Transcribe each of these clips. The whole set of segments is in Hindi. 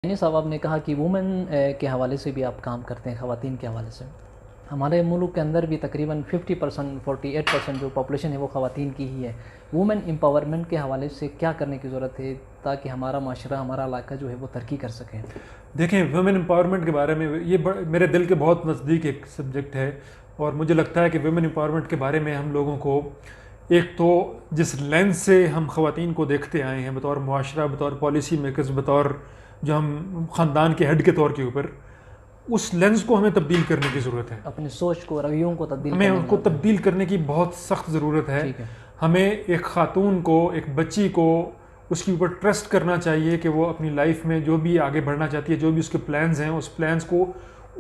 यानी साहब आपने कहा कि वुमेन के हवाले से भी आप काम करते हैं, ख़वातीन के हवाले से। हमारे मुल्क के अंदर भी तकरीबन 50% 48% जो पॉपुलेशन है वो ख़वातीन की ही है। वुमेन एम्पावरमेंट के हवाले से क्या करने की ज़रूरत है ताकि हमारा माशरा, हमारा इलाका जो है वो तरक्की कर सके? देखें, वुमेन एम्पावरमेंट के बारे में ये मेरे दिल के बहुत नज़दीक एक सब्जेक्ट है। और मुझे लगता है कि वुमेन एम्पावरमेंट के बारे में हम लोगों को एक तो जिस लेंस से हम ख़वातीन को देखते आए हैं बतौर मुआशरा, बतौर पॉलिसी मेकर्स, बतौर जो हम ख़ानदान के हेड के तौर के ऊपर, उस लेंस को हमें तब्दील करने की ज़रूरत है। अपनी सोच को, रवैयों को तब्दील हमें करने की उनको ज़रूरत है। तब्दील करने की बहुत सख्त ज़रूरत है। ठीक है। हमें एक ख़ातून को, एक बच्ची को उसके ऊपर ट्रस्ट करना चाहिए कि वो अपनी लाइफ में जो भी आगे बढ़ना चाहती है, जो भी उसके प्लान्स हैं, उस प्लान्स को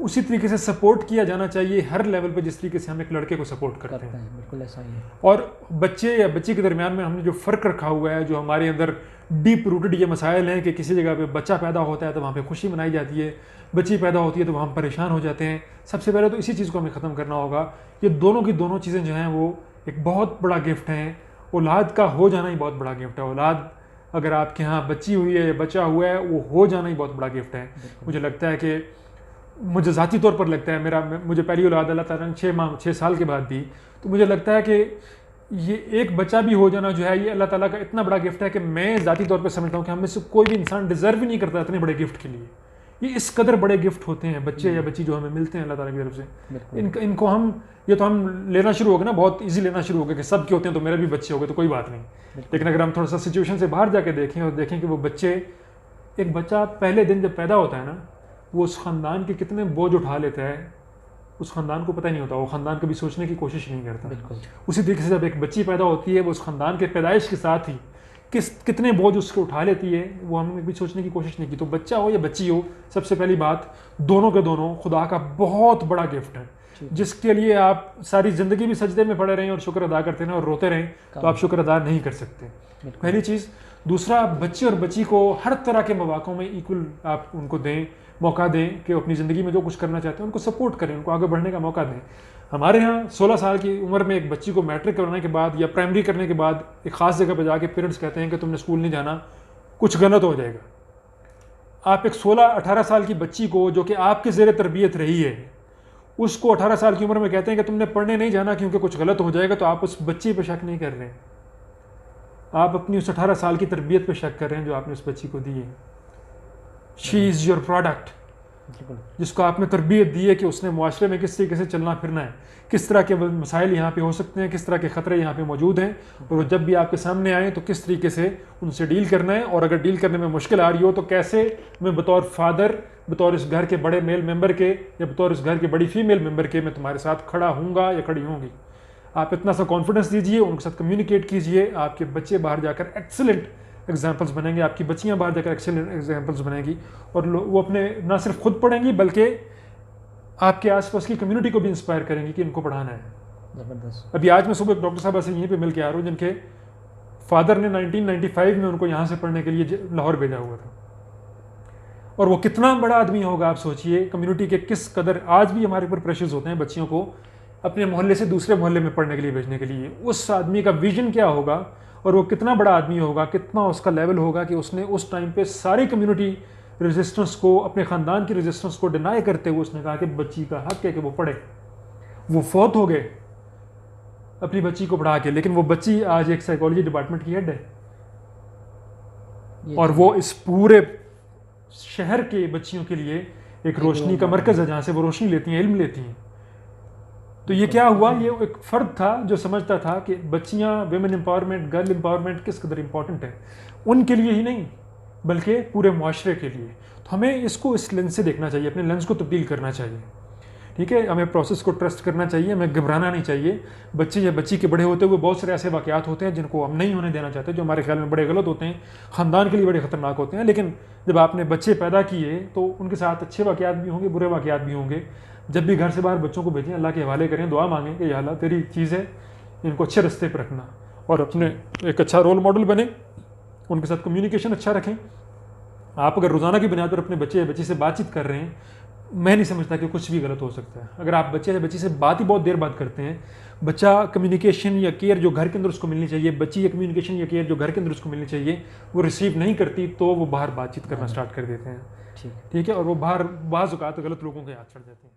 उसी तरीके से सपोर्ट किया जाना चाहिए हर लेवल पे जिस तरीके से हम एक लड़के को सपोर्ट करते हैं। बिल्कुल ऐसा ही है। और बच्चे या बच्ची के दरमियान में हमने जो फ़र्क रखा हुआ है, जो हमारे अंदर डीप रूटेड ये मसाइल हैं कि किसी जगह पे बच्चा पैदा होता है तो वहाँ पे खुशी मनाई जाती है, बच्ची पैदा होती है तो वहाँ हम परेशान हो जाते हैं। सबसे पहले तो इसी चीज़ को हमें ख़त्म करना होगा। ये दोनों की दोनों चीज़ें जो हैं वो एक बहुत बड़ा गिफ्ट हैं। औलाद का हो जाना ही बहुत बड़ा गिफ्ट है। औलाद अगर आपके यहाँ बच्ची हुई है या बच्चा हुआ है, वो हो जाना ही बहुत बड़ा गिफ्ट है। मुझे लगता है कि मुझे ज़ाती तौर पर लगता है, मुझे पहली औलाद अल्लाह ताला ने 6 साल के बाद दी, तो मुझे लगता है कि ये एक बच्चा भी हो जाना जो है ये अल्लाह ताला का इतना बड़ा गिफ्ट है कि मैं ज़ाती तौर पर समझता हूँ कि हम में से कोई भी इंसान डिज़र्व ही नहीं करता इतने बड़े गिफ्ट के लिए। ये इस कदर बड़े गिफ्ट होते हैं बच्चे या बच्ची जो हमें मिलते हैं अल्लाह ताला की तरफ से। इनको हम ये तो हम लेना शुरू हो गए ना, बहुत ईजी लेना शुरू हो गया कि सब के होते हैं तो मेरे भी बच्चे हो गए तो कोई बात नहीं। लेकिन अगर हम थोड़ा सा सिचुएशन से बाहर जाके देखें और देखें कि वो बच्चे, एक बच्चा पहले दिन जब पैदा होता है ना, वो उस ख़ानदान के कितने बोझ उठा लेता है उस ख़ानदान को पता ही नहीं होता। वो ख़ानदान कभी सोचने की कोशिश नहीं करता। उसी तरीके से जब एक बच्ची पैदा होती है, वो उस ख़ानदान के पैदाइश के साथ ही कितने बोझ उसको उठा लेती है, वो हमने कभी सोचने की कोशिश नहीं की। तो बच्चा हो या बच्ची हो, सबसे पहली बात, दोनों के दोनों खुदा का बहुत बड़ा गिफ्ट है, जिसके लिए आप सारी ज़िंदगी भी सजदे में पड़े रहें और शुक्र अदा करते रहें और रोते रहें तो आप शुक्र अदा नहीं कर सकते। पहली चीज़। दूसरा, बच्चे और बच्ची को हर तरह के मौक़ों में इक्वल आप उनको दें, मौका दें कि अपनी ज़िंदगी में जो कुछ करना चाहते हैं उनको सपोर्ट करें, उनको आगे बढ़ने का मौका दें। हमारे यहाँ 16 साल की उम्र में एक बच्ची को मैट्रिक करने के बाद या प्राइमरी करने के बाद एक ख़ास जगह पर जाके पेरेंट्स कहते हैं कि तुमने स्कूल नहीं जाना, कुछ गलत हो जाएगा। आप एक 16-18 साल की बच्ची को जो कि आपके ज़ेरे तरबियत रही है, उसको 18 साल की उम्र में कहते हैं कि तुमने पढ़ने नहीं जाना क्योंकि कुछ गलत हो जाएगा, तो आप उस बच्ची पर शक नहीं कर रहे हैं, आप अपनी उस 18 साल की तरबियत पर शक कर रहे हैं जो आपने उस बच्ची को दी है। शी इज़ योर प्रोडक्ट, जिसको आपने तरबियत दी है कि उसने मुआशरे में किस तरीके से चलना फिरना है, किस तरह के मसाइल यहाँ पे हो सकते हैं, किस तरह के ख़तरे यहाँ पे मौजूद हैं, और वो जब भी आपके सामने आए तो किस तरीके से उनसे डील करना है। और अगर डील करने में मुश्किल आ रही हो तो कैसे मैं बतौर फादर, बतौर इस घर के बड़े मेल मेंबर के या बतौर इस घर के बड़ी फीमेल मेंबर के मैं तुम्हारे साथ खड़ा हूँगा या खड़ी होंगी। आप इतना सा कॉन्फिडेंस दीजिए, उनके साथ कम्युनिकेट कीजिए, आपके बच्चे बाहर जाकर एक्सेलेंट एग्जाम्पल्स बनेंगे, आपकी बच्चियां बाहर जाकर एक्सेलेंट एग्जाम्पल्स बनेंगी, और वो अपने ना सिर्फ खुद पढ़ेंगी बल्कि आपके आसपास की कम्युनिटी को भी इंस्पायर करेंगी कि इनको पढ़ाना है। ज़बरदस्त। अभी आज मैं सुबह एक डॉक्टर साहब से यहीं पे मिल के आ रहा हूँ जिनके फादर ने 1995 में उनको यहाँ से पढ़ने के लिए लाहौर भेजा हुआ था, और वो कितना बड़ा आदमी होगा आप सोचिए। कम्युनिटी के किस कदर आज भी हमारे ऊपर प्रेशर्स होते हैं बच्चियों को अपने मोहल्ले से दूसरे मोहल्ले में पढ़ने के लिए भेजने के लिए। उस आदमी का विजन क्या होगा और वो कितना बड़ा आदमी होगा, कितना उसका लेवल होगा कि उसने उस टाइम पे सारी कम्युनिटी रेजिस्टेंस को, अपने ख़ानदान की रेजिस्टेंस को डिनाई करते हुए उसने कहा कि बच्ची का हक है कि वो पढ़े। वो फौत हो गए अपनी बच्ची को पढ़ा के, लेकिन वो बच्ची आज एक साइकोलॉजी डिपार्टमेंट की हेड है, और वो इस पूरे शहर के बच्चियों के लिए एक रोशनी का मरकज़ है जहाँ से वो रोशनी लेती हैं, इल्म लेती हैं। तो ये क्या हुआ, ये एक फ़र्द था जो समझता था कि बच्चियां, वेमेन एम्पावरमेंट, गर्ल एम्पावरमेंट किस कदर इंपॉर्टेंट है, उनके लिए ही नहीं बल्कि पूरे मुआशरे के लिए। तो हमें इसको इस लेंस से देखना चाहिए, अपने लेंस को तब्दील करना चाहिए। ठीक है, हमें प्रोसेस को ट्रस्ट करना चाहिए, हमें घबराना नहीं चाहिए। बच्चे या बच्ची के बड़े होते हुए बहुत सारे ऐसे वाक़यात होते हैं जिनको हम नहीं होने देना चाहते, जो हमारे ख्याल में बड़े गलत होते हैं, ख़ानदान के लिए बड़े ख़तरनाक होते हैं। लेकिन जब आपने बच्चे पैदा किए तो उनके साथ अच्छे वाक़यात भी होंगे, बुरे वाक़यात भी होंगे। जब भी घर से बाहर बच्चों को भेजें, अल्लाह के हवाले करें, दुआ मांगें कि या अल्लाह तेरी चीज़ है, इनको अच्छे रास्ते पर रखना, और अपने एक अच्छा रोल मॉडल बने, उनके साथ कम्युनिकेशन अच्छा रखें। आप अगर रोज़ाना की बुनियाद पर अपने बच्चे या बच्ची से बातचीत कर रहे हैं, मैं नहीं समझता कि कुछ भी गलत हो सकता है। अगर आप बच्चे या बच्ची से बात ही बहुत देर बाद करते हैं, बच्चा कम्युनिकेशन या केयर जो घर के अंदर उसको मिलनी चाहिए, बच्ची या कम्युनिकेशन या केयर जो घर के अंदर उसको मिलनी चाहिए वो रिसीव नहीं करती, तो वो बाहर बातचीत करना स्टार्ट कर देते हैं। ठीक। ठीक है, और वो बाहर बाज़ औक़ात गलत लोगों के हाथ चढ़ जाते हैं।